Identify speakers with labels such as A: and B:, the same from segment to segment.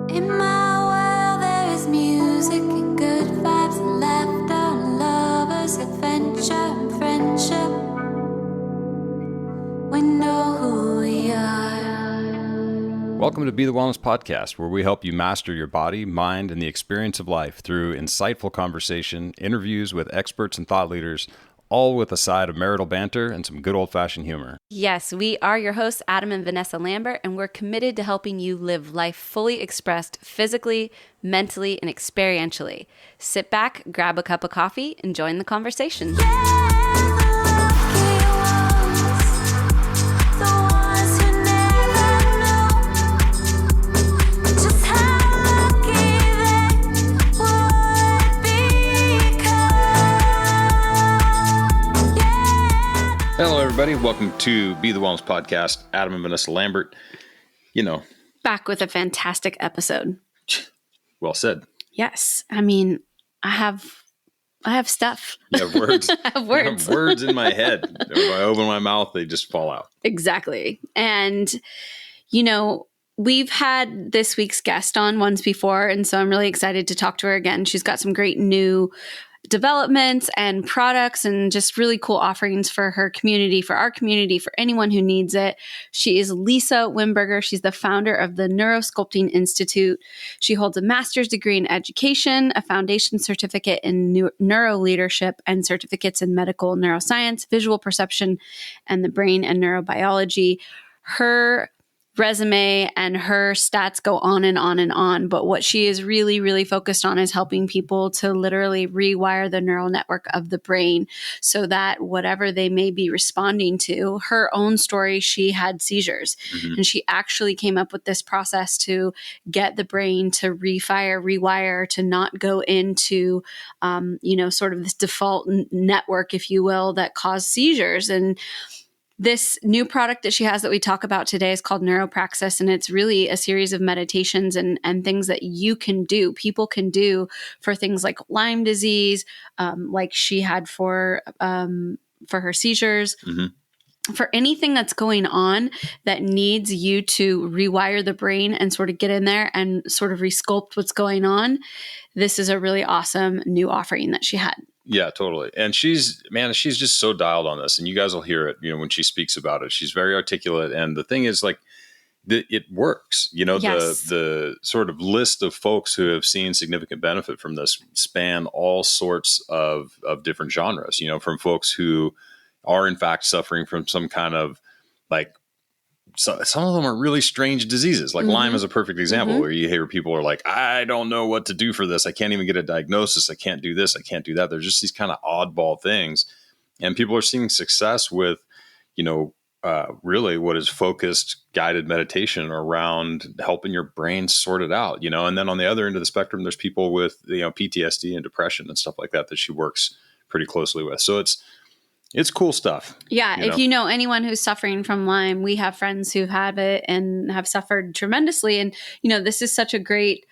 A: In my world there is music and good vibes and laughter and lovers, adventure and friendship. We know who we are.
B: Welcome to Be the Wellness Podcast, where we help you master your body, mind, and the experience of life through insightful conversation, interviews with experts and thought leaders, all with a side of marital banter and some good old-fashioned humor.
C: Yes, we are your hosts, Adam and Vanessa Lambert, and we're committed to helping you live life fully expressed physically, mentally, and experientially. Sit back, grab a cup of coffee, and join the conversation.
B: Hello, everybody. Welcome to Be the Wellness Podcast. Adam and Vanessa Lambert.
C: Back with a fantastic episode.
B: Well said.
C: Yes. I mean, I have stuff.
B: You have words.
C: I have words.
B: I have words in my head. If I open my mouth, they just fall out.
C: Exactly. And, we've had this week's guest on once before, and so I'm really excited to talk to her again. She's got some great new developments and products and just really cool offerings for her community, for our community, for anyone who needs it. She is Lisa Wimberger. She's the founder of the Neurosculpting Institute. She holds a master's degree in education, a foundation certificate in NeuroLeadership, and certificates in medical neuroscience, visual perception, and the brain and neurobiology. Her resume and her stats go on and on and on. But what she is really, really focused on is helping people to literally rewire the neural network of the brain so that whatever they may be responding to, her own story, she had seizures. Mm-hmm. And she actually came up with this process to get the brain to rewire, to not go into, sort of this default network, if you will, that caused seizures. And this new product that she has that we talk about today is called NeuroPraxis, and it's really a series of meditations and things that you can do, people can do for things like Lyme disease, like she had for her seizures. Mm-hmm. For anything that's going on that needs you to rewire the brain and sort of get in there and sort of resculpt what's going on, this is a really awesome new offering that she had.
B: Yeah, totally. And she's just so dialed on this, and you guys will hear it, when she speaks about it. She's very articulate. And the thing is, it works, yes. The sort of list of folks who have seen significant benefit from this span all sorts of different genres, from folks who are in fact suffering from some kind of so some of them are really strange diseases. Like mm-hmm. Lyme is a perfect example mm-hmm. where you hear people are like, I don't know what to do for this. I can't even get a diagnosis. I can't do this. I can't do that. There's just these kind of oddball things. And people are seeing success with, really what is focused guided meditation around helping your brain sort it out, and then on the other end of the spectrum, there's people with, PTSD and depression and stuff like that she works pretty closely with. So it's cool stuff.
C: Yeah. If you know anyone who's suffering from Lyme, we have friends who have it and have suffered tremendously. And, this is such a great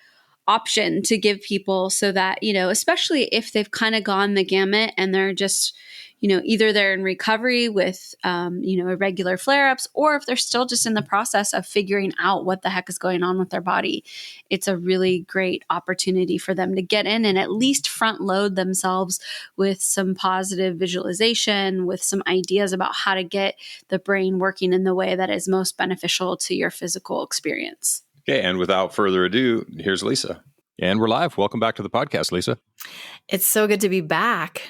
C: option to give people so that, especially if they've kind of gone the gamut and they're just, either they're in recovery with, irregular flare-ups, or if they're still just in the process of figuring out what the heck is going on with their body. It's a really great opportunity for them to get in and at least front load themselves with some positive visualization, with some ideas about how to get the brain working in the way that is most beneficial to your physical experience.
B: Okay. And without further ado, here's Lisa. And we're live. Welcome back to the podcast, Lisa.
D: It's so good to be back.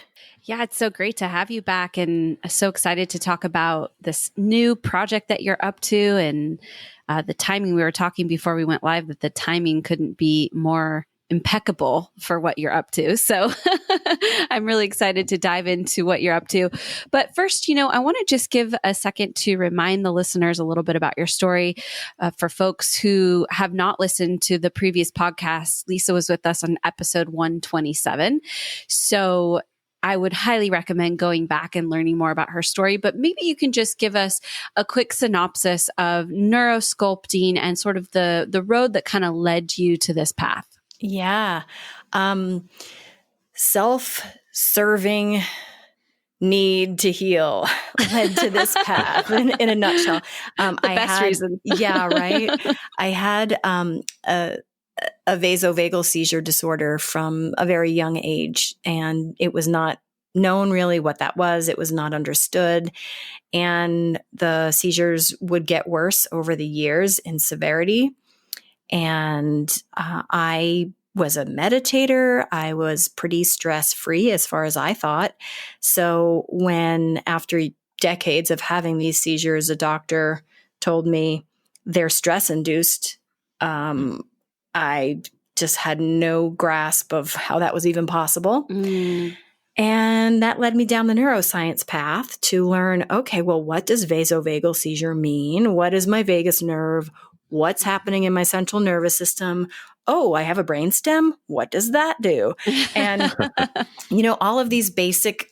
C: Yeah, it's so great to have you back, and so excited to talk about this new project that you're up to and the timing. We were talking before we went live that the timing couldn't be more impeccable for what you're up to. So I'm really excited to dive into what you're up to. But first, I want to just give a second to remind the listeners a little bit about your story. For folks who have not listened to the previous podcast, Lisa was with us on episode 127. So I would highly recommend going back and learning more about her story, but maybe you can just give us a quick synopsis of neurosculpting and sort of the road that kind of led you to this path.
D: Yeah. Self-serving need to heal led to this path in a nutshell.
C: The best reason.
D: Yeah, right. I had a vasovagal seizure disorder from a very young age, and it was not known really what that was. It was not understood. And the seizures would get worse over the years in severity. And I was a meditator. I was pretty stress-free as far as I thought. So when, after decades of having these seizures, a doctor told me they're stress-induced, I just had no grasp of how that was even possible. And that led me down the neuroscience path to learn, okay, well, what does vasovagal seizure mean? What is my vagus nerve? What's happening in my central nervous system? Oh, I have a brainstem. What does that do? And, all of these basic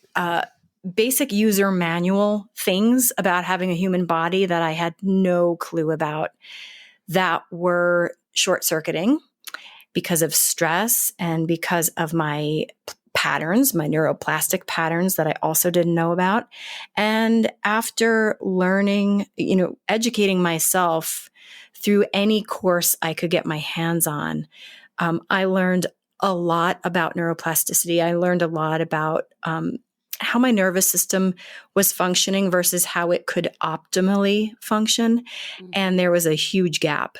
D: user manual things about having a human body that I had no clue about, that were short-circuiting because of stress and because of my patterns, my neuroplastic patterns that I also didn't know about. And after learning, educating myself through any course I could get my hands on, I learned a lot about neuroplasticity. I learned a lot about how my nervous system was functioning versus how it could optimally function. And there was a huge gap.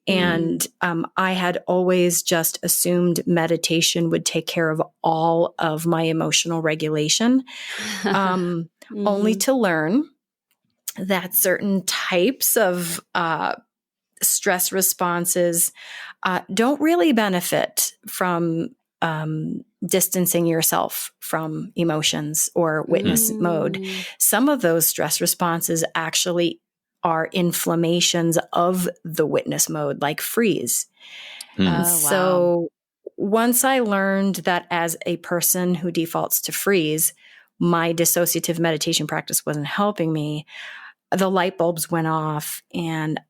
D: And I had always just assumed meditation would take care of all of my emotional regulation, only to learn that certain types of stress responses don't really benefit from distancing yourself from emotions or witness mode. Some of those stress responses actually are inflammations of the witness mode, like freeze. So once I learned that as a person who defaults to freeze, my dissociative meditation practice wasn't helping me, the light bulbs went off, and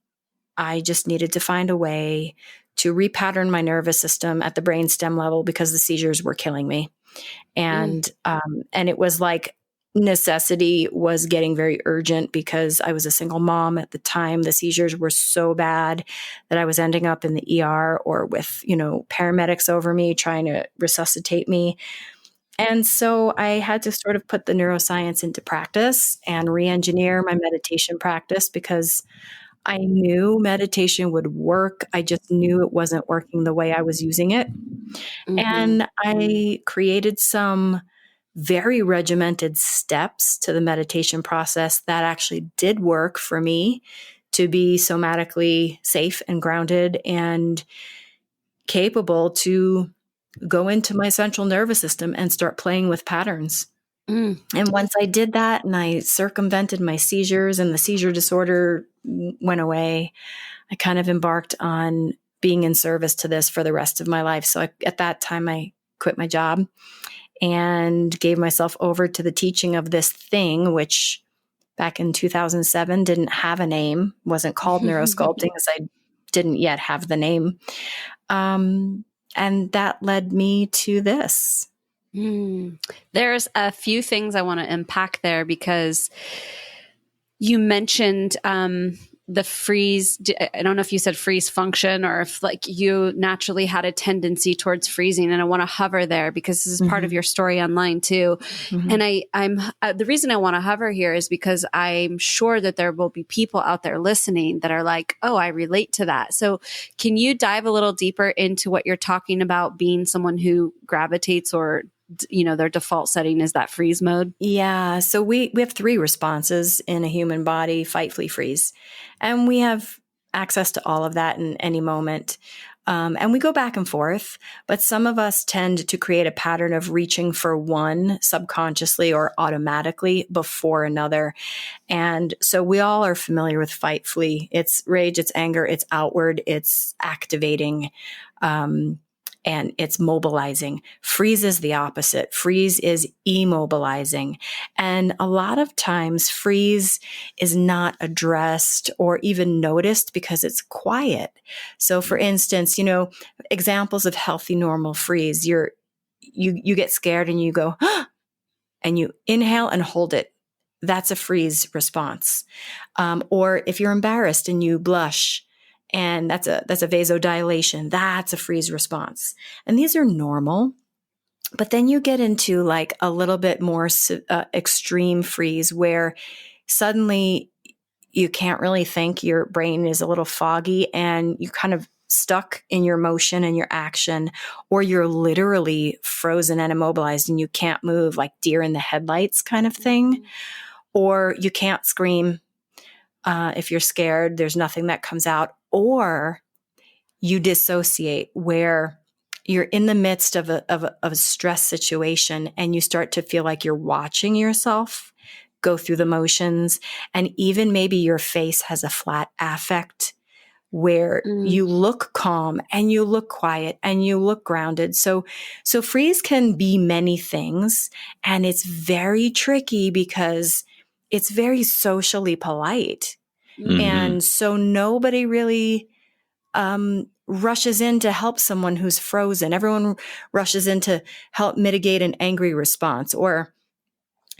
D: I just needed to find a way to repattern my nervous system at the brainstem level because the seizures were killing me. And it was like necessity was getting very urgent because I was a single mom at the time. The seizures were so bad that I was ending up in the ER or with, paramedics over me trying to resuscitate me. And so I had to sort of put the neuroscience into practice and re-engineer my meditation practice because I knew meditation would work. I just knew it wasn't working the way I was using it. And I created some very regimented steps to the meditation process that actually did work for me to be somatically safe and grounded and capable to go into my central nervous system and start playing with patterns. And once I did that and I circumvented my seizures and the seizure disorder went away, I kind of embarked on being in service to this for the rest of my life. So at that time, I quit my job and gave myself over to the teaching of this thing, which back in 2007 didn't have a name, wasn't called Neurosculpting because I didn't yet have the name. And that led me to this.
C: There's a few things I want to unpack there because you mentioned the freeze. I don't know if you said freeze function or if you naturally had a tendency towards freezing, and I want to hover there because this is part of your story online too. And I'm the reason I want to hover here is because I'm sure that there will be people out there listening that are like, oh, I relate to that. So can you dive a little deeper into what you're talking about, being someone who gravitates or their default setting is that freeze mode?
D: Yeah. So we have 3 responses in a human body: fight, flee, freeze. And we have access to all of that in any moment. And we go back and forth, but some of us tend to create a pattern of reaching for one subconsciously or automatically before another. And so we all are familiar with fight, flee. It's rage, it's anger, it's outward, it's activating, and it's mobilizing. Freeze is the opposite. Freeze is immobilizing. And a lot of times freeze is not addressed or even noticed because it's quiet. So for instance, examples of healthy, normal freeze, you get scared and you go, and you inhale and hold it. That's a freeze response. Or if you're embarrassed and you blush And that's a vasodilation. That's a freeze response. And these are normal. But then you get into like a little bit more extreme freeze where suddenly you can't really think, your brain is a little foggy and you kind of stuck in your motion and your action, or you're literally frozen and immobilized and you can't move, like deer in the headlights kind of thing. Or you can't scream. If you're scared, there's nothing that comes out. Or you dissociate, where you're in the midst of a stress situation and you start to feel like you're watching yourself go through the motions. And even maybe your face has a flat affect where you look calm and you look quiet and you look grounded. So freeze can be many things, and it's very tricky because it's very socially polite. Mm-hmm. And so nobody really rushes in to help someone who's frozen. Everyone rushes in to help mitigate an angry response or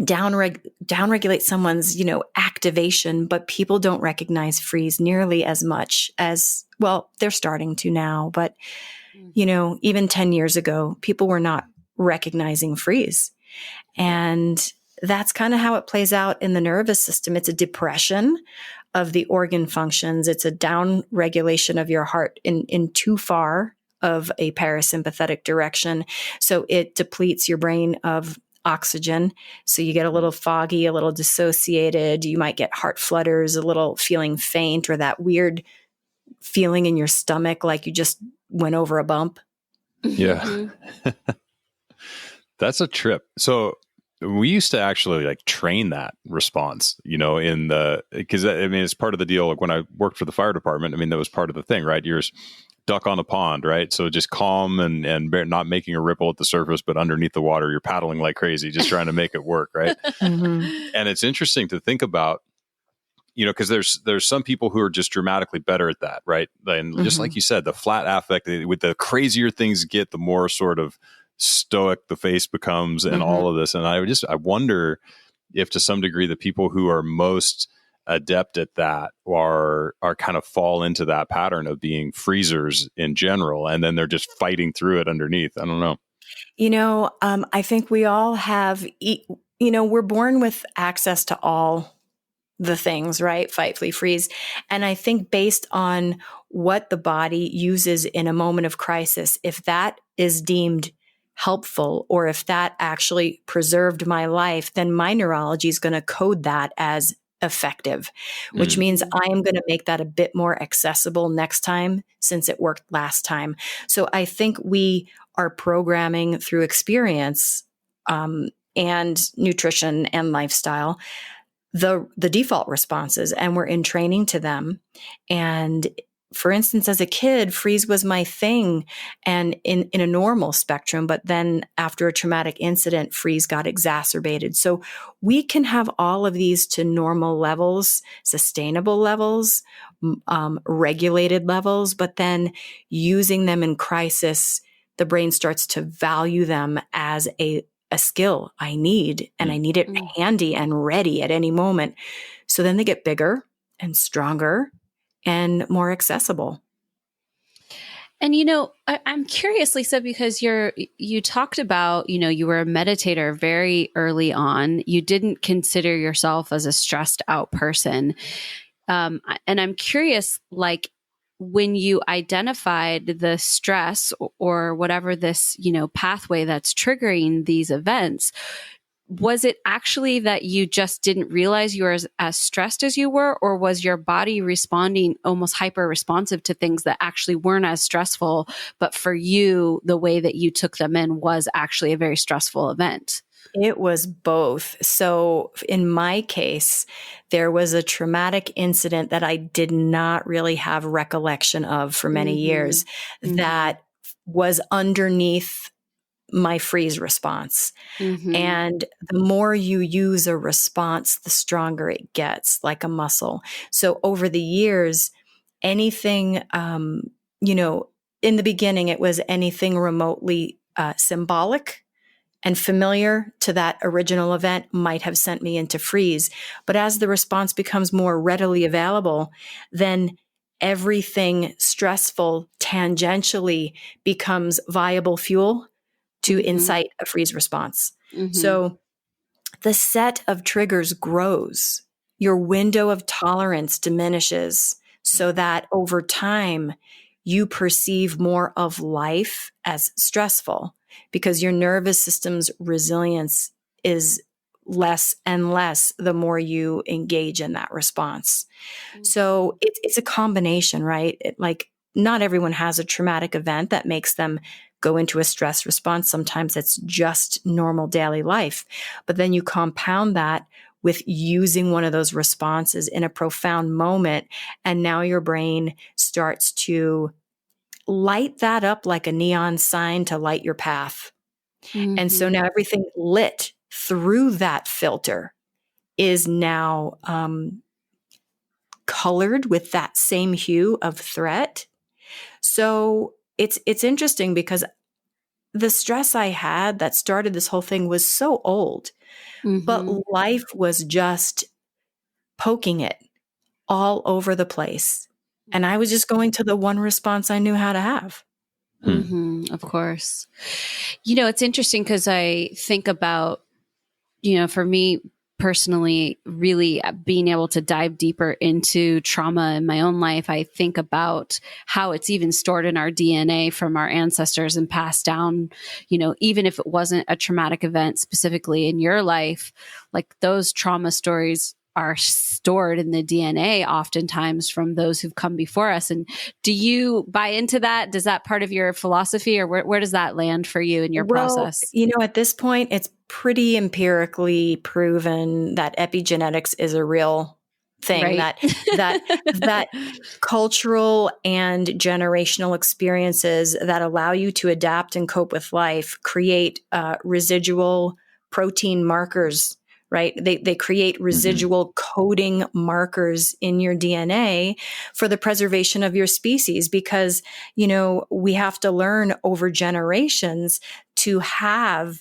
D: downregulate someone's, activation, but people don't recognize freeze nearly as much as, well, they're starting to now, but, even 10 years ago, people were not recognizing freeze. And that's kind of how it plays out in the nervous system. It's a depression of the organ functions. It's a downregulation of your heart in too far of a parasympathetic direction. So it depletes your brain of oxygen. So you get a little foggy, a little dissociated. You might get heart flutters, a little feeling faint, or that weird feeling in your stomach like you just went over a bump.
B: Yeah. That's a trip. So we used to actually like train that response, because it's part of the deal. Like when I worked for the fire department, that was part of the thing, right? You're duck on the pond, right? So just calm and not making a ripple at the surface, but underneath the water, you're paddling like crazy, just trying to make it work, right? Mm-hmm. And it's interesting to think about, because there's some people who are just dramatically better at that, right? And just like you said, the flat affect, with the crazier things get, the more sort of stoic the face becomes and all of this. And I wonder if to some degree the people who are most adept at that are kind of fall into that pattern of being freezers in general, and then they're just fighting through it underneath. I don't know.
D: I think we all have, we're born with access to all the things, right? Fight, flee, freeze. And I think based on what the body uses in a moment of crisis, if that is deemed helpful, or if that actually preserved my life, then my neurology is going to code that as effective, which means I am going to make that a bit more accessible next time since it worked last time. So I think we are programming through experience and nutrition and lifestyle the default responses, and we're in training to them. And for instance, as a kid, freeze was my thing and in a normal spectrum, but then after a traumatic incident, freeze got exacerbated. So we can have all of these to normal levels, sustainable levels, regulated levels, but then using them in crisis, the brain starts to value them as a skill I need, and I need it handy and ready at any moment. So then they get bigger and stronger and more accessible.
C: And, I'm curious, Lisa, because you talked about, you were a meditator very early on. You didn't consider yourself as a stressed out person. And I'm curious, like, when you identified the stress or whatever this, pathway that's triggering these events, was it actually that you just didn't realize you were as stressed as you were, or was your body responding almost hyper responsive to things that actually weren't as stressful, but for you, the way that you took them in was actually a very stressful event?
D: It was both. So in my case, there was a traumatic incident that I did not really have recollection of for many years that was underneath my freeze response. And the more you use a response, the stronger it gets, like a muscle. So over the years, anything, in the beginning, it was anything remotely symbolic and familiar to that original event might have sent me into freeze. But as the response becomes more readily available, then everything stressful tangentially becomes viable fuel to incite a freeze response. So the set of triggers grows. Your window of tolerance diminishes so that over time you perceive more of life as stressful because your nervous system's resilience is less and less the more you engage in that response. So it's a combination, right? Like not everyone has a traumatic event that makes them go into a stress response. Sometimes it's just normal daily life. But then you compound that with using one of those responses in a profound moment. And now your brain starts to light that up like a neon sign to light your path. And so now everything lit through that filter is now colored with that same hue of threat. So it's interesting because the stress I had that started this whole thing was so old, but life was just poking it all over the place. And I was just going to the one response I knew how to have.
C: Of course. It's interesting because I think about, for me personally, really being able to dive deeper into trauma in my own life. I think about how it's even stored in our DNA from our ancestors and passed down, even if it wasn't a traumatic event specifically in your life, like those trauma stories are stored in the DNA oftentimes from those who've come before us. And do you buy into that? Does that part of your philosophy, or where does that land for you in your process?
D: At this point, it's pretty empirically proven that epigenetics is a real thing,
C: right?
D: that cultural and generational experiences that allow you to adapt and cope with life create residual protein markers. Right? They create residual coding markers in your DNA for the preservation of your species because, we have to learn over generations to have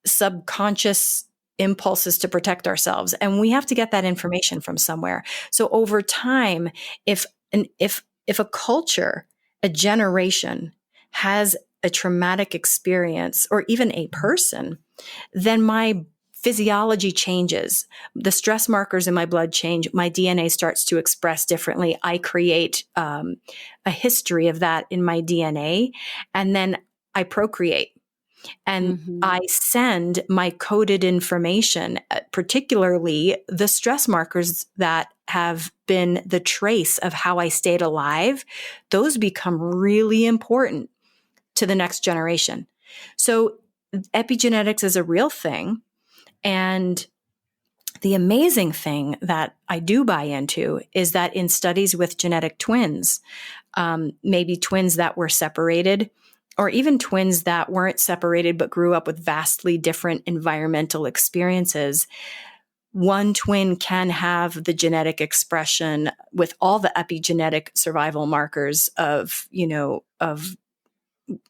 D: subconscious impulses to protect ourselves. And we have to get that information from somewhere. So over time, if a culture, a generation has a traumatic experience or even a person, then my physiology changes. The stress markers in my blood change. My DNA starts to express differently. I create a history of that in my DNA, and then I procreate. And I send my coded information, particularly the stress markers that have been the trace of how I stayed alive. Those become really important to the next generation. So epigenetics is a real thing. And the amazing thing that I do buy into is that in studies with genetic twins, maybe twins that were separated, or even twins that weren't separated but grew up with vastly different environmental experiences, one twin can have the genetic expression with all the epigenetic survival markers of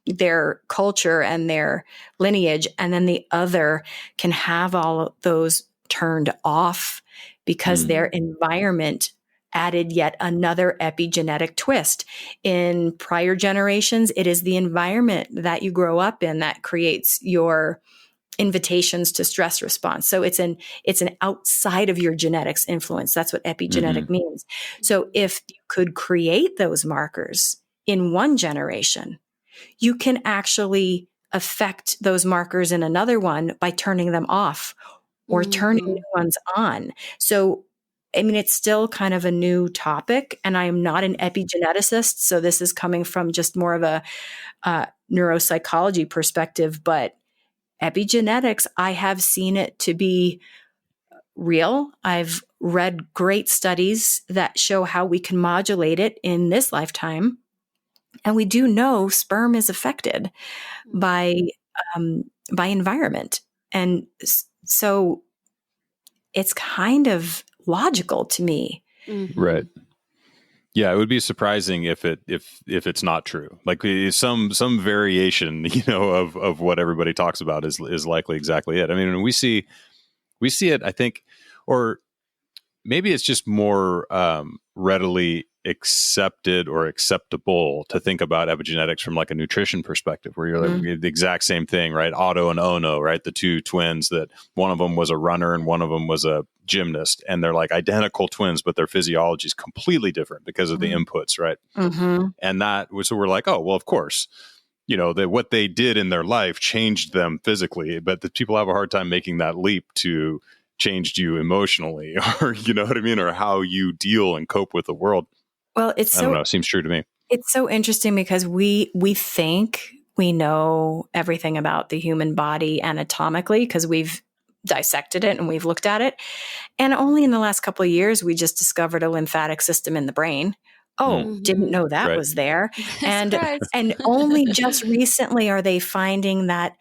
D: their culture and their lineage, and then the other can have all of those turned off because their environment added yet another epigenetic twist. In prior generations, it is the environment that you grow up in that creates your invitations to stress response. So it's an outside of your genetics influence. That's what epigenetic means. So if you could create those markers in one generation, you can actually affect those markers in another one by turning them off or turning new ones on. So, it's still kind of a new topic, and I am not an epigeneticist. So this is coming from just more of a neuropsychology perspective, but epigenetics, I have seen it to be real. I've read great studies that show how we can modulate it in this lifetime. And we do know sperm is affected by environment. And so it's kind of logical to me.
B: Right. Yeah, it would be surprising if it's not true. Like some variation, of what everybody talks about is likely exactly it. We see it, I think, or maybe it's just more readily accepted or acceptable to think about epigenetics from like a nutrition perspective, where you're like the exact same thing, right? Otto and Ono, right? The two twins that one of them was a runner and one of them was a gymnast, and they're like identical twins, but their physiology is completely different because of the inputs, right? And that was, so we're like, oh, well, of course, you know, that what they did in their life changed them physically, but the people have a hard time making that leap to changed you emotionally, or you know what I mean, or how you deal and cope with the world.
D: Well,
B: I don't know. It seems true to me.
D: It's so interesting because we think we know everything about the human body anatomically because we've dissected it and we've looked at it. And only in the last couple of years, we just discovered a lymphatic system in the brain. Oh, didn't know that was there. And only just recently are they finding that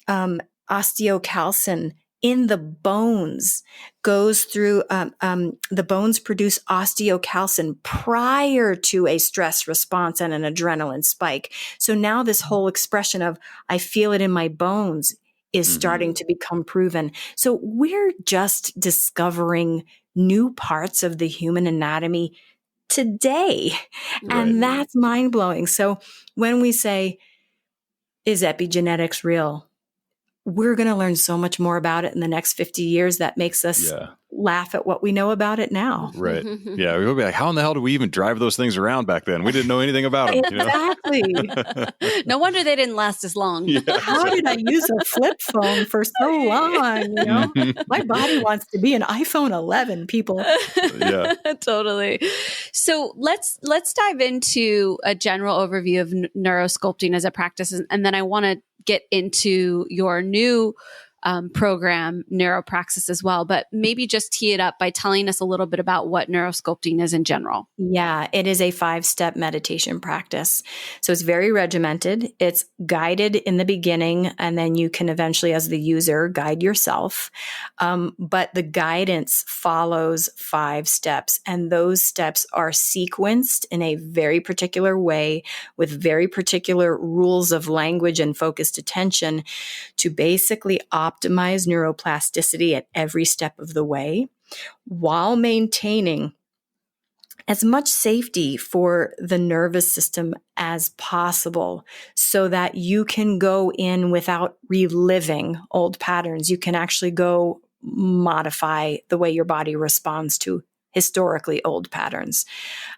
D: osteocalcin in the bones goes through, the bones produce osteocalcin prior to a stress response and an adrenaline spike. So now this whole expression of, I feel it in my bones, is starting to become proven. So we're just discovering new parts of the human anatomy today. And that's mind blowing. So when we say, is epigenetics real? We're going to learn so much more about it in the next 50 years that makes us laugh at what we know about it now.
B: Right. Yeah. We'll be like, how in the hell do we even drive those things around back then? We didn't know anything about them.
D: Exactly.
B: You know?
C: No wonder they didn't last as long.
D: How did I use a flip phone for so long? You know, my body wants to be an iPhone 11, people.
B: Yeah.
C: Totally. So let's dive into a general overview of neurosculpting as a practice. And then I want to get into your new program, NeuroPraxis, as well, but maybe just tee it up by telling us a little bit about what neurosculpting is in general.
D: Yeah, it is a 5-step meditation practice. So it's very regimented. It's guided in the beginning, and then you can eventually, as the user, guide yourself. But the guidance follows 5 steps, and those steps are sequenced in a very particular way with very particular rules of language and focused attention to basically optimize neuroplasticity at every step of the way while maintaining as much safety for the nervous system as possible so that you can go in without reliving old patterns. You can actually go modify the way your body responds to historically old patterns.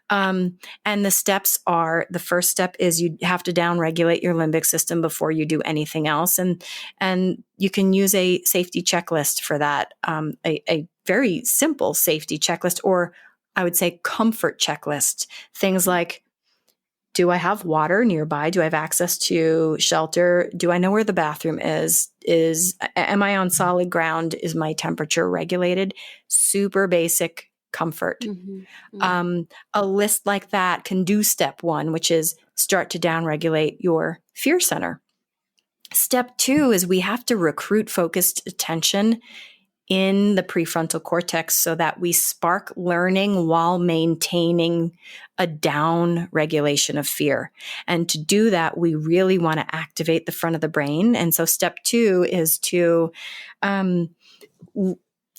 D: And the steps are, the first step is you have to downregulate your limbic system before you do anything else. And you can use a safety checklist for that, a very simple safety checklist, or I would say comfort checklist. Things like, do I have water nearby? Do I have access to shelter? Do I know where the bathroom is? Am I on solid ground? Is my temperature regulated? Super basic comfort. A list like that can do step 1, which is start to downregulate your fear center. Step 2 is we have to recruit focused attention in the prefrontal cortex so that we spark learning while maintaining a down regulation of fear. And to do that, we really want to activate the front of the brain. And so step 2 is to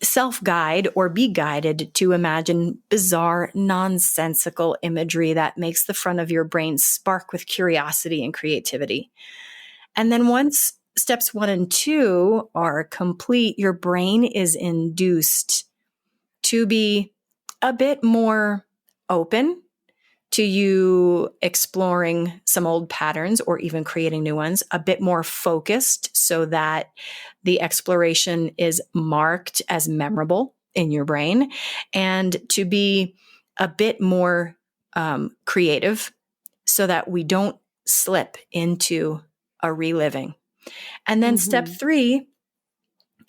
D: self-guide or be guided to imagine bizarre, nonsensical imagery that makes the front of your brain spark with curiosity and creativity. And then once steps 1 and 2 are complete, your brain is induced to be a bit more open to you exploring some old patterns or even creating new ones, a bit more focused so that the exploration is marked as memorable in your brain, and to be a bit more creative so that we don't slip into a reliving. And then step 3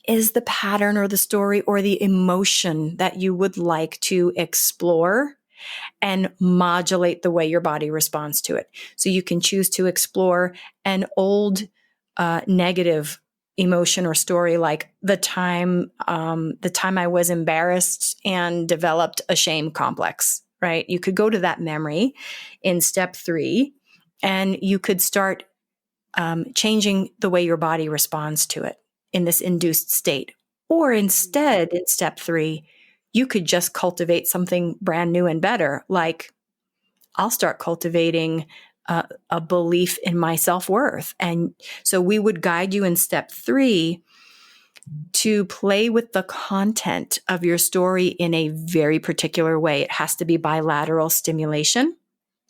D: is the pattern or the story or the emotion that you would like to explore and modulate the way your body responds to it. So you can choose to explore an old negative emotion or story, like the time I was embarrassed and developed a shame complex, right? You could go to that memory in step 3, and you could start changing the way your body responds to it in this induced state. Or instead, in step 3, you could just cultivate something brand new and better, like I'll start cultivating a belief in my self-worth. And so we would guide you in step 3 to play with the content of your story in a very particular way. It has to be bilateral stimulation.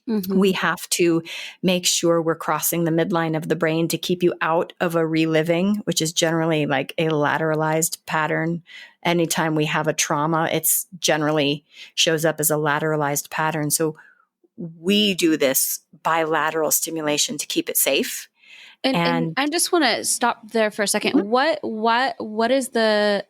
D: Mm-hmm. We have to make sure we're crossing the midline of the brain to keep you out of a reliving, which is generally like a lateralized pattern. Anytime we have a trauma, it's generally shows up as a lateralized pattern. So we do this bilateral stimulation to keep it safe.
C: And I just want to stop there for a second. Mm-hmm. What is the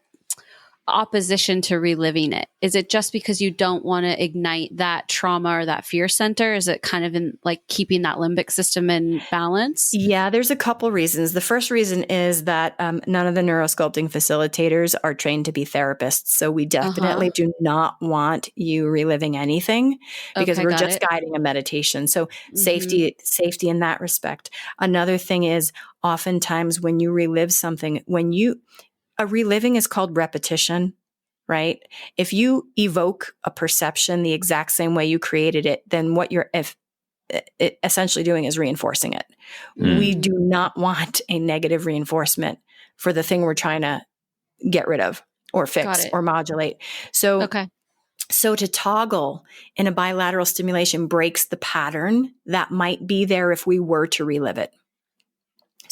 C: opposition to reliving it? Is it just because you don't want to ignite that trauma or that fear center? Is it kind of in like keeping that limbic system in balance?
D: Yeah, there's a couple reasons. The first reason is that none of the neurosculpting facilitators are trained to be therapists. So we definitely do not want you reliving anything because we're just guiding a meditation. So safety in that respect. Another thing is oftentimes when you relive something, a reliving is called repetition, right? If you evoke a perception the exact same way you created it, then what you're essentially doing is reinforcing it. We do not want a negative reinforcement for the thing we're trying to get rid of or fix or modulate. So to toggle in a bilateral stimulation breaks the pattern that might be there if we were to relive it.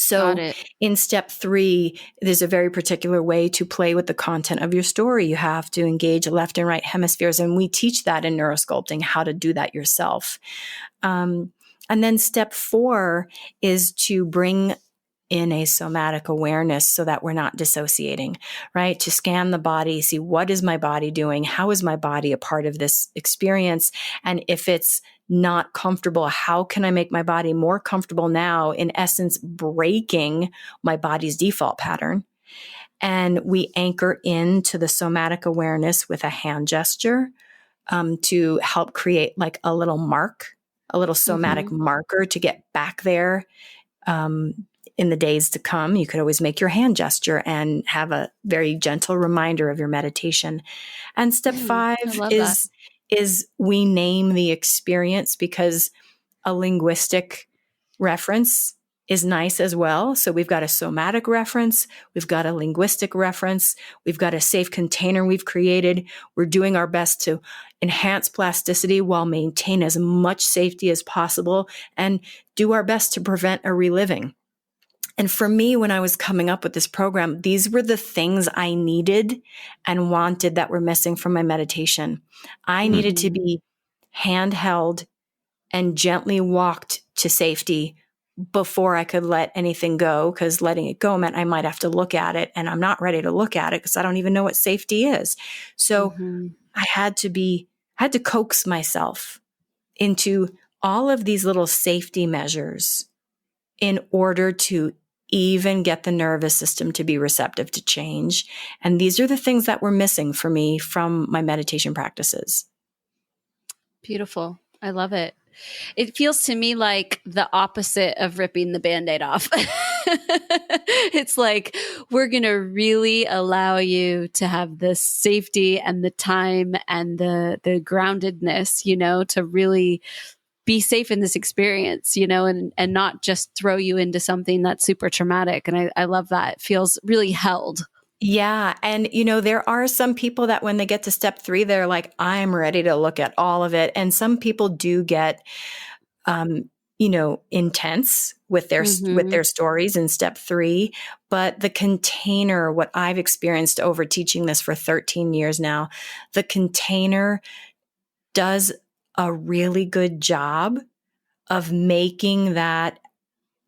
D: So in step 3, there's a very particular way to play with the content of your story. You have to engage left and right hemispheres. And we teach that in neurosculpting, how to do that yourself. And then step 4 is to bring in a somatic awareness so that we're not dissociating, right? To scan the body, see what is my body doing? How is my body a part of this experience? And if it's not comfortable, how can I make my body more comfortable now? In essence, breaking my body's default pattern. And we anchor into the somatic awareness with a hand gesture to help create like a little mark, a little somatic marker to get back there. In the days to come, you could always make your hand gesture and have a very gentle reminder of your meditation. And step 5 is we name the experience, because a linguistic reference is nice as well. So we've got a somatic reference, we've got a linguistic reference, we've got a safe container we've created. We're doing our best to enhance plasticity while maintain as much safety as possible and do our best to prevent a reliving. And for me, when I was coming up with this program, these were the things I needed and wanted that were missing from my meditation. I needed to be handheld and gently walked to safety before I could let anything go, because letting it go meant I might have to look at it, and I'm not ready to look at it because I don't even know what safety is. So I had to coax myself into all of these little safety measures in order to even get the nervous system to be receptive to change. And these are the things that were missing for me from my meditation practices.
C: Beautiful. I love it. It feels to me like the opposite of ripping the Band-Aid off. It's like, we're going to really allow you to have the safety and the time and the groundedness, to really be safe in this experience, and not just throw you into something that's super traumatic. And I love that. It feels really held.
D: Yeah. And, there are some people that when they get to step 3, they're like, I'm ready to look at all of it. And some people do get, intense with their stories in step 3. But the container, what I've experienced over teaching this for 13 years now, the container does a really good job of making that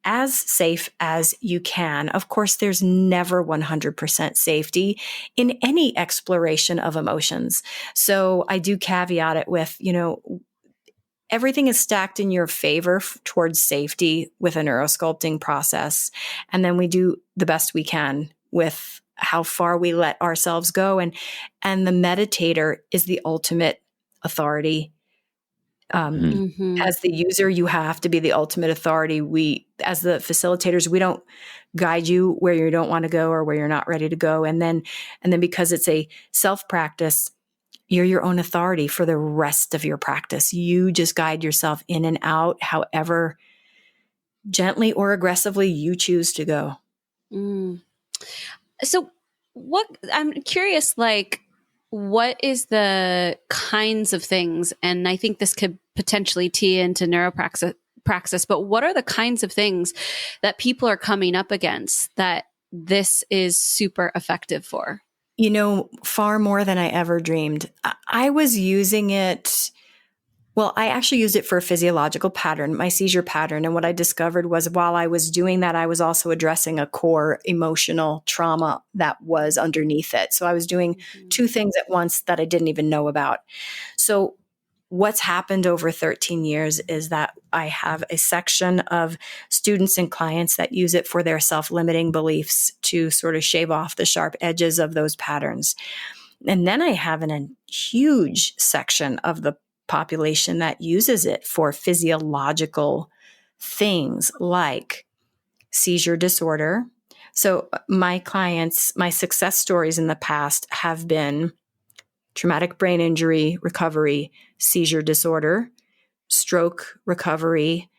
D: as safe as you can. Of course, there's never 100% safety in any exploration of emotions. So I do caveat it with, everything is stacked in your favor towards safety with a neurosculpting process. And then we do the best we can with how far we let ourselves go. And the meditator is the ultimate authority. As the user, you have to be the ultimate authority. We, as the facilitators, we don't guide you where you don't want to go or where you're not ready to go. And then because it's a self practice, you're your own authority for the rest of your practice. You just guide yourself in and out, however gently or aggressively you choose to go.
C: Mm. So I'm curious, like, what is the kinds of things, and I think this could potentially tee into NeuroPraxis, but what are the kinds of things that people are coming up against that this is super effective for?
D: Far more than I ever dreamed. I was using it. Well, I actually used it for a physiological pattern, my seizure pattern. And what I discovered was while I was doing that, I was also addressing a core emotional trauma that was underneath it. So I was doing two things at once that I didn't even know about. So what's happened over 13 years is that I have a section of students and clients that use it for their self-limiting beliefs to sort of shave off the sharp edges of those patterns. And then I have a huge section of the population that uses it for physiological things like seizure disorder. So my clients, my success stories in the past have been traumatic brain injury recovery, seizure disorder, stroke recovery,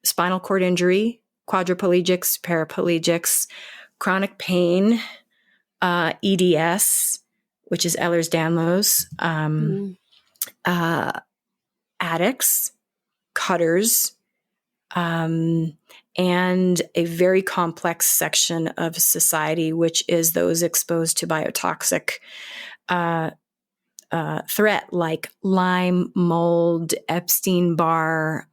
D: spinal cord injury, quadriplegics, paraplegics, chronic pain, EDS, which is Ehlers-Danlos, addicts, cutters, and a very complex section of society, which is those exposed to biotoxic threat like Lyme, mold, Epstein-Barr,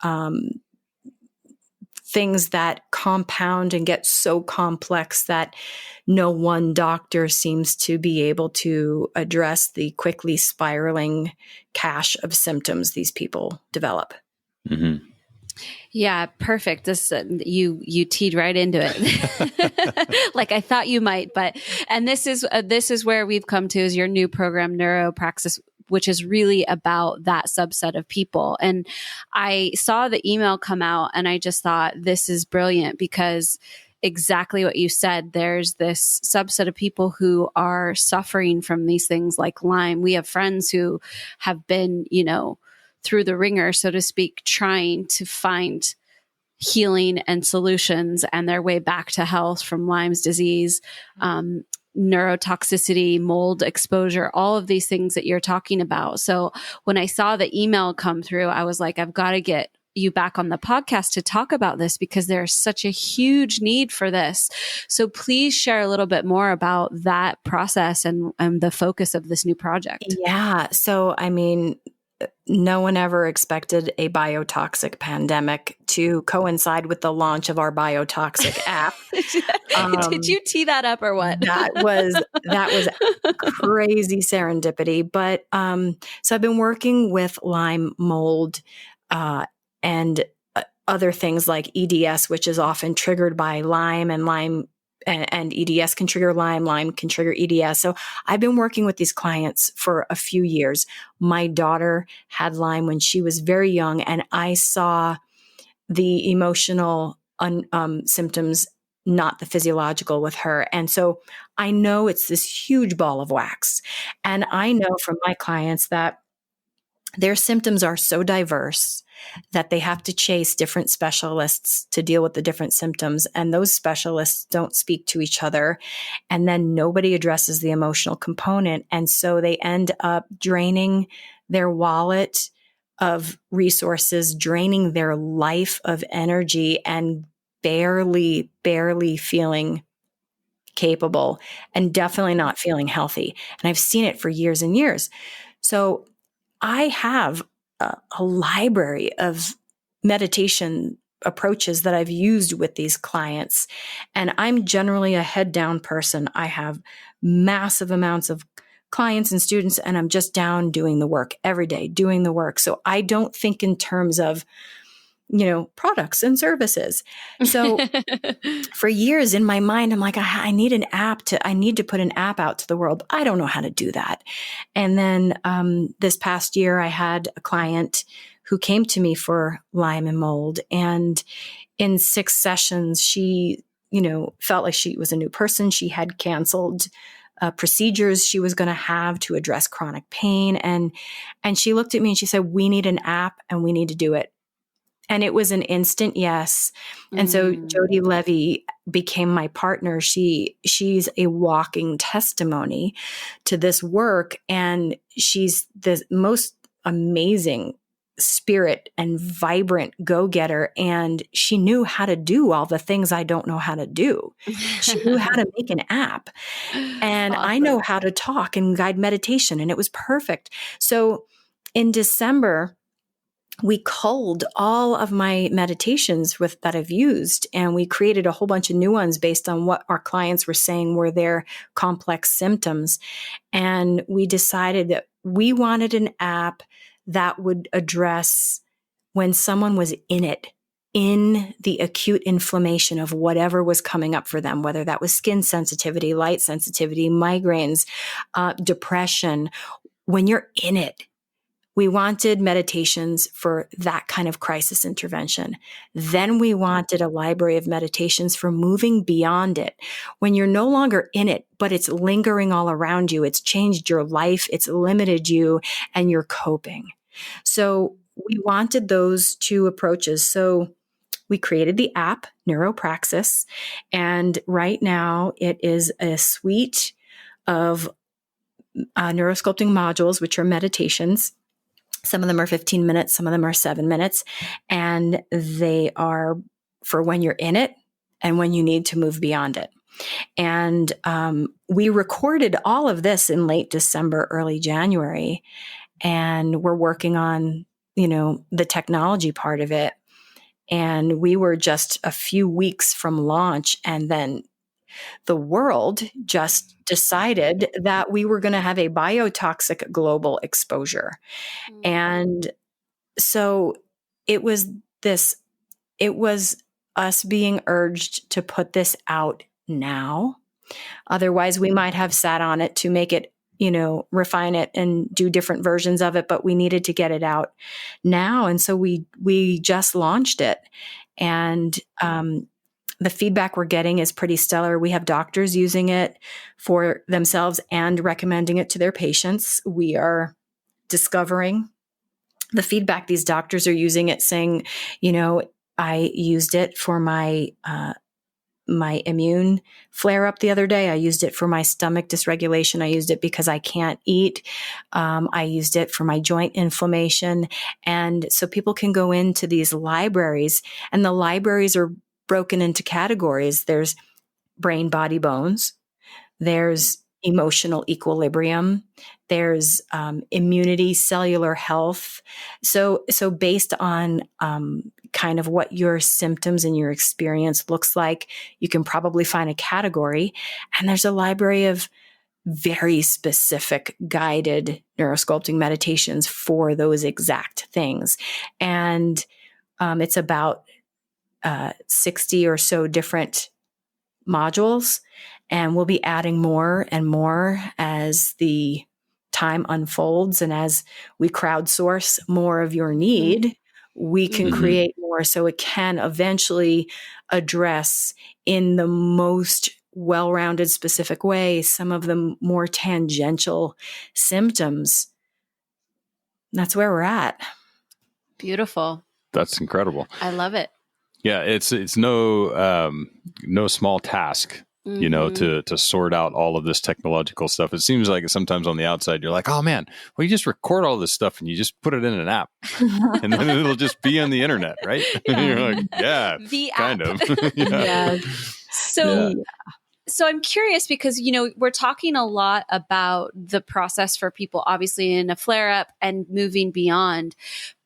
D: things that compound and get so complex that no one doctor seems to be able to address the quickly spiraling cache of symptoms these people develop.
B: Mm-hmm.
C: Yeah, perfect. This you teed right into it, like I thought you might. And this is where we've come to is your new program, NeuroPraxis, which is really about that subset of people. And I saw the email come out, and I just thought this is brilliant because exactly what you said. There's this subset of people who are suffering from these things like Lyme. We have friends who have been, through the ringer, so to speak, trying to find healing and solutions and their way back to health from Lyme's disease, neurotoxicity, mold exposure, all of these things that you're talking about. So when I saw the email come through, I was like, I've got to get you back on the podcast to talk about this because there's such a huge need for this. So please share a little bit more about that process and the focus of this new project.
D: Yeah. So, no one ever expected a biotoxic pandemic to coincide with the launch of our biotoxic app.
C: Did you tee that up or what?
D: That was crazy serendipity. But so I've been working with Lyme, mold, and other things like EDS, which is often triggered by Lyme, and EDS can trigger Lyme can trigger EDS. So I've been working with these clients for a few years. My daughter had Lyme when she was very young, and I saw the emotional symptoms, not the physiological with her. And so I know it's this huge ball of wax. And I know from my clients that their symptoms are so diverse that they have to chase different specialists to deal with the different symptoms. And those specialists don't speak to each other. And then nobody addresses the emotional component. And so they end up draining their wallet of resources, draining their life of energy, and barely feeling capable and definitely not feeling healthy. And I've seen it for years and years. So I have a library of meditation approaches that I've used with these clients. And I'm generally a head down person. I have massive amounts of clients and students, and I'm just down doing the work every day, doing the work. So I don't think in terms of, products and services. So for years in my mind, I'm like, I need to put an app out to the world. I don't know how to do that. And then this past year, I had a client who came to me for Lyme and mold. And in 6 sessions, she, felt like she was a new person. She had canceled procedures she was going to have to address chronic pain. And she looked at me and she said, we need an app and we need to do it. And it was an instant yes. And so Jody Levy became my partner. She's a walking testimony to this work. And she's the most amazing spirit and vibrant go-getter. And she knew how to do all the things I don't know how to do. She knew how to make an app. And awesome. I know how to talk and guide meditation. And it was perfect. So in December, we culled all of my meditations that I've used, and we created a whole bunch of new ones based on what our clients were saying were their complex symptoms. And we decided that we wanted an app that would address when someone was in the acute inflammation of whatever was coming up for them, whether that was skin sensitivity, light sensitivity, migraines, depression. When you're in it, we wanted meditations for that kind of crisis intervention. Then we wanted a library of meditations for moving beyond it. When you're no longer in it, but it's lingering all around you, it's changed your life, it's limited you, and you're coping. So we wanted those two approaches. So we created the app, NeuroPraxis, and right now it is a suite of neurosculpting modules, which are meditations. Some of them are 15 minutes, some of them are 7 minutes, and they are for when you're in it and when you need to move beyond it. And we recorded all of this in late December, early January, and we're working on, the technology part of it. And we were just a few weeks from launch, and then the world just decided that we were going to have a biotoxic global exposure. And so it was us being urged to put this out now. Otherwise, we might have sat on it to make it, refine it and do different versions of it, but we needed to get it out now. And so we just launched it. And, the feedback we're getting is pretty stellar. We have doctors using it for themselves and recommending it to their patients. We are discovering the feedback. These doctors are using it saying, I used it for my immune flare up the other day. I used it for my stomach dysregulation. I used it because I can't eat. I used it for my joint inflammation. And so people can go into these libraries, and the libraries are broken into categories. There's brain, body, bones. There's emotional equilibrium. There's immunity, cellular health. So based on kind of what your symptoms and your experience looks like, you can probably find a category. And there's a library of very specific guided neurosculpting meditations for those exact things. And it's about 60 or so different modules, and we'll be adding more and more as the time unfolds. And as we crowdsource more of your need, we can create more, so it can eventually address in the most well-rounded, specific way some of the more tangential symptoms. That's where we're at.
C: Beautiful.
B: That's incredible.
C: I love it.
B: Yeah, it's no small task, to sort out all of this technological stuff. It seems like sometimes on the outside, you're like, oh man, well, you just record all this stuff and you just put it in an app and then it'll just be on the internet, right? Yeah. You're like, yeah,
C: the
B: kind
C: app.
B: of. Yeah.
C: So I'm curious because, we're talking a lot about the process for people, obviously in a flare up and moving beyond.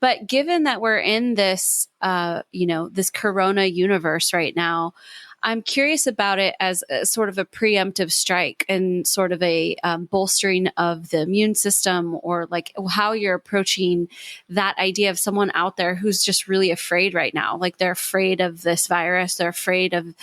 C: But given that we're in this, this Corona universe right now, I'm curious about it as a sort of a preemptive strike and sort of a bolstering of the immune system, or like how you're approaching that idea of someone out there who's just really afraid right now. Like they're afraid of this virus. They're afraid of,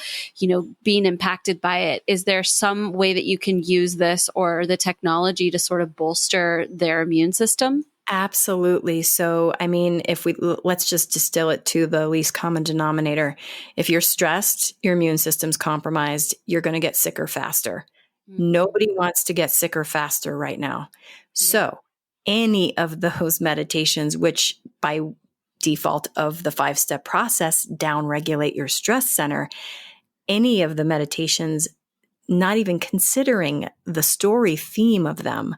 C: being impacted by it. Is there some way that you can use this or the technology to sort of bolster their immune system?
D: Absolutely. So, let's just distill it to the least common denominator. If you're stressed, your immune system's compromised, you're going to get sicker faster. Nobody wants to get sicker faster right now. So any of those meditations, which by default of the 5-step process, downregulate your stress center, any of the meditations, not even considering the story theme of them,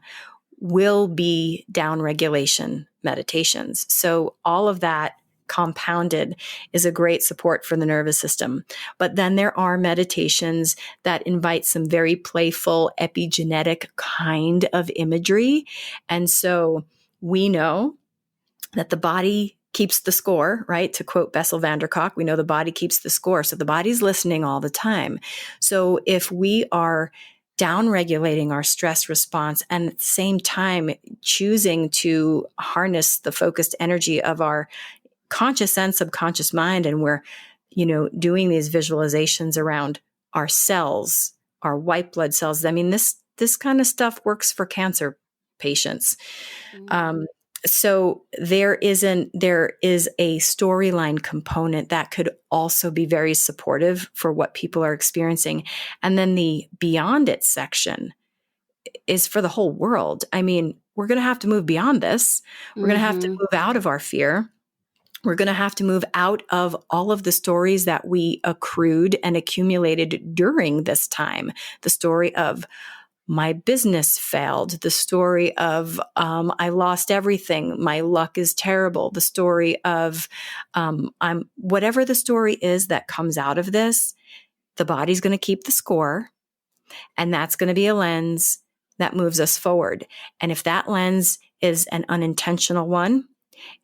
D: will be downregulation meditations. So all of that compounded is a great support for the nervous system. But then there are meditations that invite some very playful epigenetic kind of imagery. And so we know that the body keeps the score, right? To quote Bessel van der Kolk, we know the body keeps the score. So the body's listening all the time. So if we are downregulating our stress response and at the same time choosing to harness the focused energy of our conscious and subconscious mind, and we're, doing these visualizations around our cells, our white blood cells. I mean, this kind of stuff works for cancer patients. So there is a storyline component that could also be very supportive for what people are experiencing. And then the beyond it section is for the whole world. I mean, we're going to have to move beyond this. We're going to have to move out of our fear. We're going to have to move out of all of the stories that we accrued and accumulated during this time. The story of my business failed, the story of I lost everything, my luck is terrible, the story of whatever the story is that comes out of this, the body's going to keep the score, and that's going to be a lens that moves us forward. And if that lens is an unintentional one,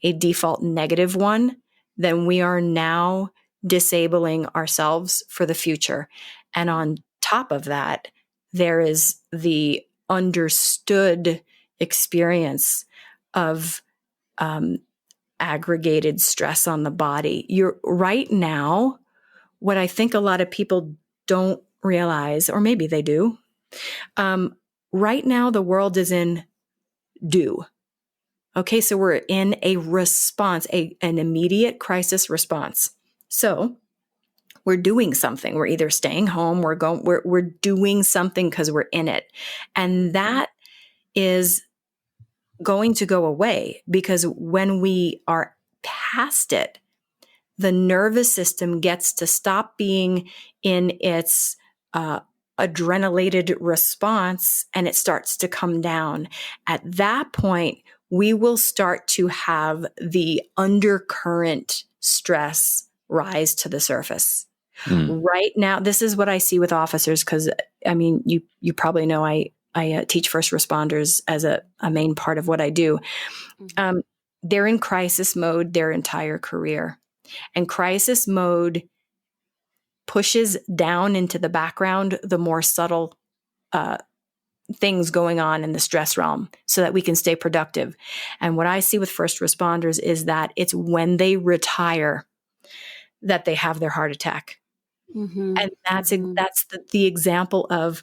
D: a default negative one, then we are now disabling ourselves for the future. And on top of that, there is the understood experience of aggregated stress on the body. You're right now, what I think a lot of people don't realize, or maybe they do, right now the world is in do. Okay, so we're in a response, an immediate crisis response. So we're doing something. We're either staying home, we're doing something because we're in it. And that is going to go away, because when we are past it, the nervous system gets to stop being in its adrenalated response, and it starts to come down. At that point, we will start to have the undercurrent stress rise to the surface. Right now, this is what I see with officers, because I mean, you probably know I teach first responders as a main part of what I do. They're in crisis mode their entire career, and crisis mode pushes down into the background the more subtle things going on in the stress realm so that we can stay productive. And what I see with first responders is that it's when they retire that they have their heart attack. And that's the example of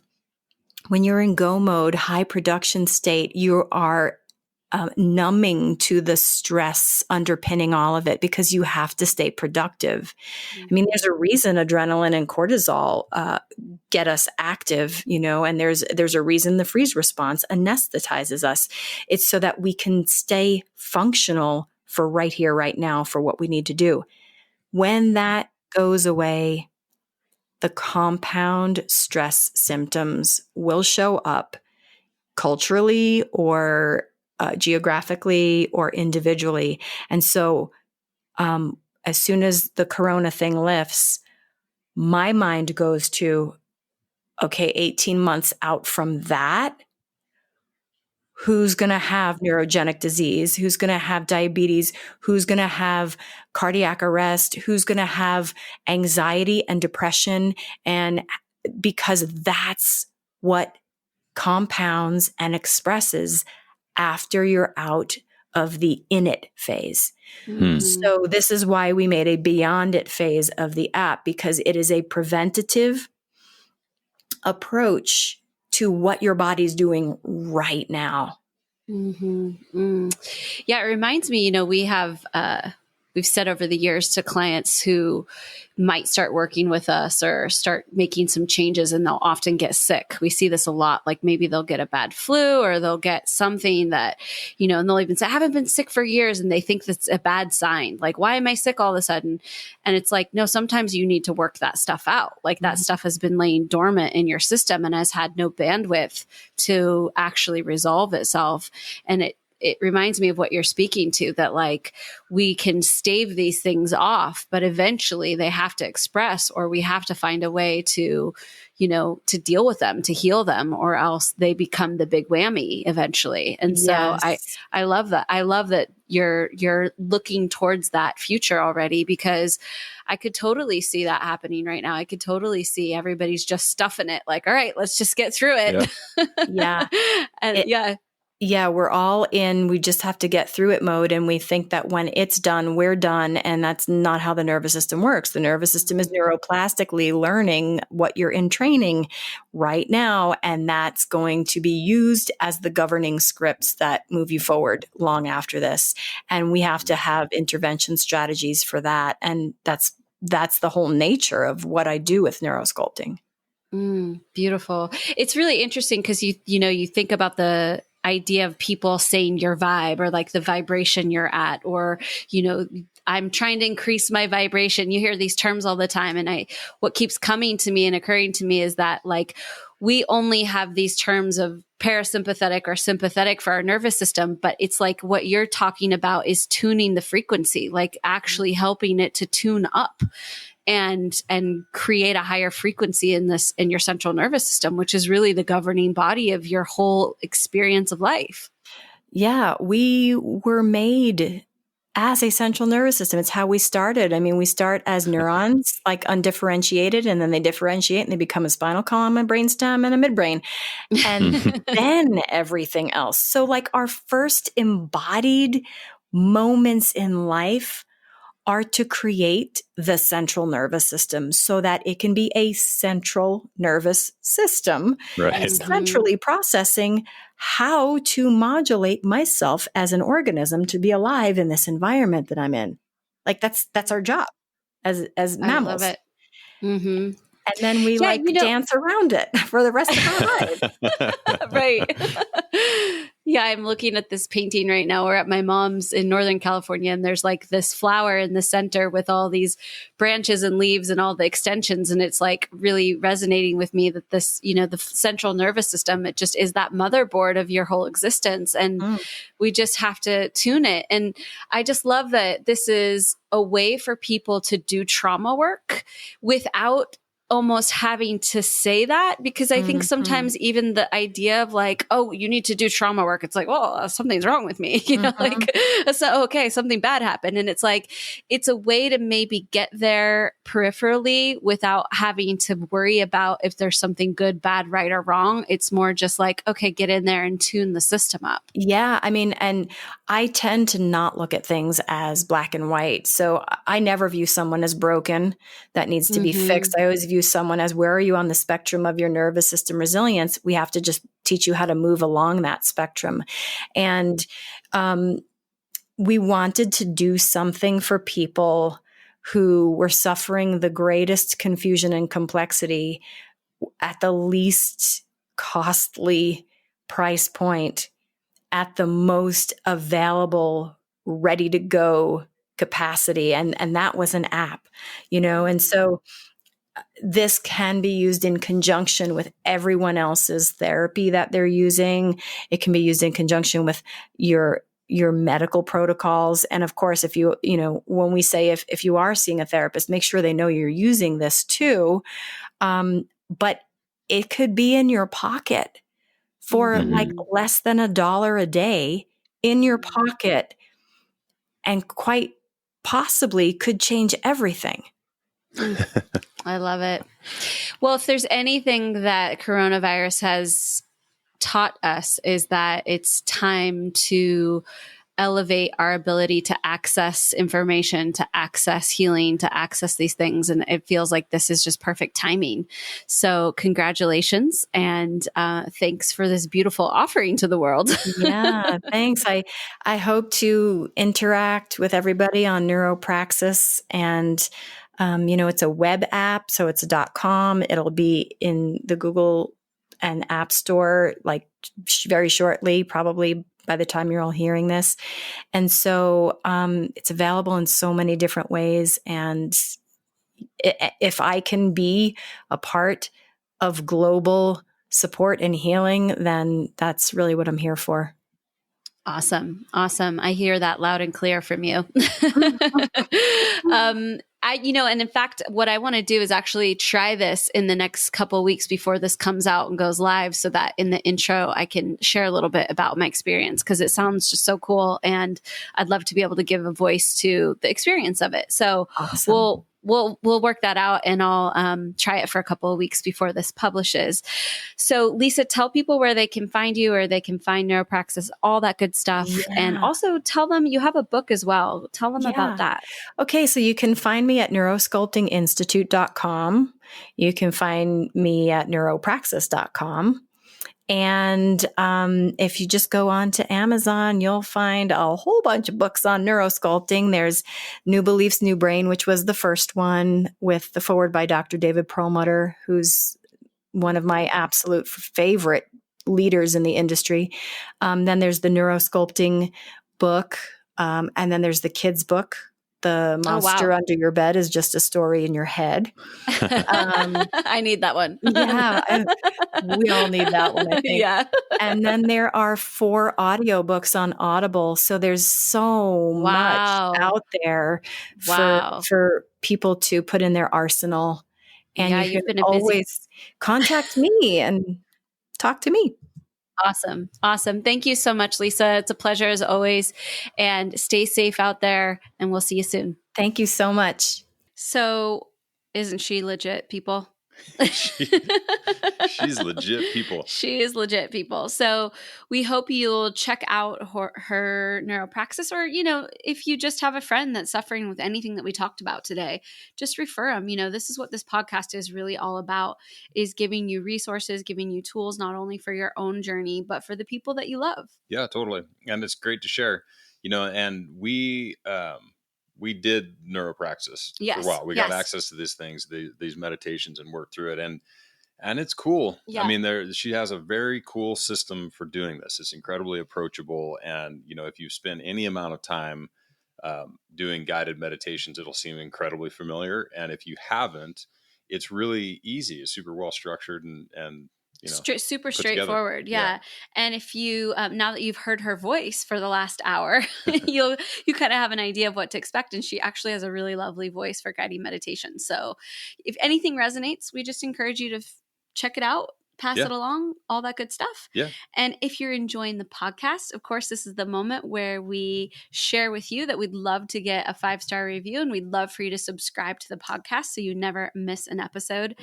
D: when you're in go mode, high production state, you are numbing to the stress underpinning all of it, because you have to stay productive. I mean, there's a reason adrenaline and cortisol get us active, and there's a reason the freeze response anesthetizes us. It's so that we can stay functional for right here, right now, for what we need to do. When that goes away, the compound stress symptoms will show up culturally or geographically or individually. And so as soon as the corona thing lifts, my mind goes to, okay, 18 months out from that, who's going to have neurogenic disease? Who's going to have diabetes? Who's going to have cardiac arrest? Who's going to have anxiety and depression? And because that's what compounds and expresses after you're out of the in it phase. So this is why we made a beyond it phase of the app, because it is a preventative approach to what your body's doing right now.
C: Yeah, it reminds me, we've we've said over the years to clients who might start working with us or start making some changes, and they'll often get sick. We see this a lot. Like maybe they'll get a bad flu or they'll get something that, and they'll even say, I haven't been sick for years. And they think that's a bad sign. Like, why am I sick all of a sudden? And it's like, no, sometimes you need to work that stuff out. Like that stuff has been laying dormant in your system and has had no bandwidth to actually resolve itself. And it reminds me of what you're speaking to, that like we can stave these things off, but eventually they have to express, or we have to find a way to, to deal with them, to heal them, or else they become the big whammy eventually. And so I love that. I love that you're looking towards that future already, because I could totally see that happening right now. I could totally see everybody's just stuffing it. Like, all right, let's just get through it.
D: Yeah.
C: And
D: Yeah, we're all in, we just have to get through it mode. And we think that when it's done, we're done. And that's not how the nervous system works. The nervous system is neuroplastically learning what you're in training right now. And that's going to be used as the governing scripts that move you forward long after this. And we have to have intervention strategies for that. And that's the whole nature of what I do with neurosculpting.
C: Beautiful. It's really interesting because you think about the idea of people saying your vibe, or like the vibration you're at, or, I'm trying to increase my vibration. You hear these terms all the time. And what keeps coming to me and occurring to me is that like, we only have these terms of parasympathetic or sympathetic for our nervous system, but it's like what you're talking about is tuning the frequency, like actually helping it to tune up and create a higher frequency in your central nervous system, which is really the governing body of your whole experience of life.
D: Yeah, we were made as a central nervous system. It's how we started. I mean, we start as neurons, like undifferentiated, and then they differentiate and they become a spinal column, a brainstem, and a midbrain, and then everything else. So like our first embodied moments in life are to create the central nervous system so that it can be a central nervous system,
B: right,
D: centrally processing how to modulate myself as an organism to be alive in this environment that I'm in. Like that's our job as mammals.
C: I love it. Mm-hmm.
D: And then we dance around it for the rest of our life.
C: Right. Yeah, I'm looking at this painting right now. We're at my mom's in Northern California, and there's like this flower in the center with all these branches and leaves and all the extensions. And it's like really resonating with me that this, the central nervous system, it just is that motherboard of your whole existence. And we just have to tune it. And I just love that this is a way for people to do trauma work without almost having to say that, because I think sometimes even the idea of like, oh, you need to do trauma work, it's like, well, something's wrong with me, like, so, okay, something bad happened. And it's like, it's a way to maybe get there peripherally without having to worry about if there's something good, bad, right, or wrong. It's more just like, okay, get in there and tune the system up.
D: Yeah. I mean, and I tend to not look at things as black and white. So I never view someone as broken that needs to be fixed. I always view someone as, where are you on the spectrum of your nervous system resilience? We have to just teach you how to move along that spectrum. And we wanted to do something for people who were suffering the greatest confusion and complexity at the least costly price point, at the most available, ready to go capacity. And that was an app, and so this can be used in conjunction with everyone else's therapy that they're using. It can be used in conjunction with your medical protocols. And of course, if when we say, if you are seeing a therapist, make sure they know you're using this too. But it could be in your pocket for like less than $1 a day in your pocket, and quite possibly could change everything.
C: I love it. Well, if there's anything that coronavirus has taught us, is that it's time to elevate our ability to access information, to access healing, to access these things. And it feels like this is just perfect timing. So congratulations. And thanks for this beautiful offering to the world.
D: Yeah, thanks. I hope to interact with everybody on NeuroPraxis, and it's a web app, so it's a .com. It'll be in the Google and App Store like very shortly, probably by the time you're all hearing this. And so it's available in so many different ways. And if I can be a part of global support and healing, then that's really what I'm here for.
C: Awesome. I hear that loud and clear from you. And in fact, what I want to do is actually try this in the next couple of weeks before this comes out and goes live, so that in the intro, I can share a little bit about my experience, because it sounds just so cool. And I'd love to be able to give a voice to the experience of it. So
D: awesome.
C: We'll work that out, and I'll try it for a couple of weeks before this publishes. So Lisa, tell people where they can find you, or they can find NeuroPraxis, all that good stuff. Yeah. And also tell them you have a book as well. Tell them about that. Okay.
D: So you can find me at neurosculptinginstitute.com. You can find me at neuropraxis.com. And if you just go on to Amazon, you'll find a whole bunch of books on neurosculpting. There's New Beliefs, New Brain, which was the first one, with the foreword by Dr. David Perlmutter, who's one of my absolute favorite leaders in the industry. Then there's the Neurosculpting book. And then there's the kids book. The Monster Under Your Bed is just a story in your head.
C: I need that one.
D: Yeah, we all need that one, I think.
C: Yeah.
D: And then there are 4 audiobooks on Audible. So there's so much out there for people to put in their arsenal. And you can always contact me and talk to me.
C: Awesome. Thank you so much, Lisa. It's a pleasure as always. And stay safe out there, and we'll see you soon.
D: Thank you so much.
C: So, isn't she legit, people?
B: She's legit, people.
C: She is legit, people. So we hope you'll check out her NeuroPraxis, or, if you just have a friend that's suffering with anything that we talked about today, just refer them. This is what this podcast is really all about, is giving you resources, giving you tools, not only for your own journey, but for the people that you love.
B: Yeah, totally. And it's great to share, and we did NeuroPraxis for a while. We got access to these things, these meditations, and worked through it. And it's cool. Yeah. I mean, she has a very cool system for doing this. It's incredibly approachable. And, if you spend any amount of time doing guided meditations, it'll seem incredibly familiar. And if you haven't, it's really easy. It's super well structured and
C: super straightforward. Yeah. And if you, now that you've heard her voice for the last hour, you kind of have an idea of what to expect. And she actually has a really lovely voice for guiding meditation. So if anything resonates, we just encourage you to check it out, pass it along, all that good stuff.
B: Yeah.
C: And if you're enjoying the podcast, of course, this is the moment where we share with you that we'd love to get a 5-star review, and we'd love for you to subscribe to the podcast so you never miss an episode.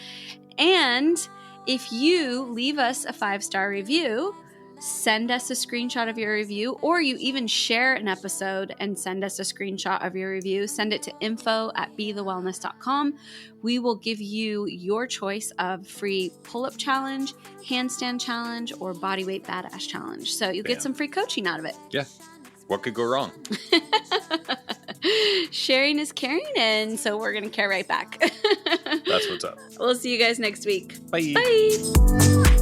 C: And if you leave us a 5-star review, send us a screenshot of your review, or you even share an episode and send us a screenshot of your review, send it to info@bethewellness.com. We will give you your choice of free pull-up challenge, handstand challenge, or bodyweight badass challenge. So you'll get some free coaching out of it.
B: Yeah. What could go wrong?
C: Sharing is caring, and so we're going to care right back.
B: That's what's up.
C: We'll see you guys next week.
B: Bye.
C: Bye.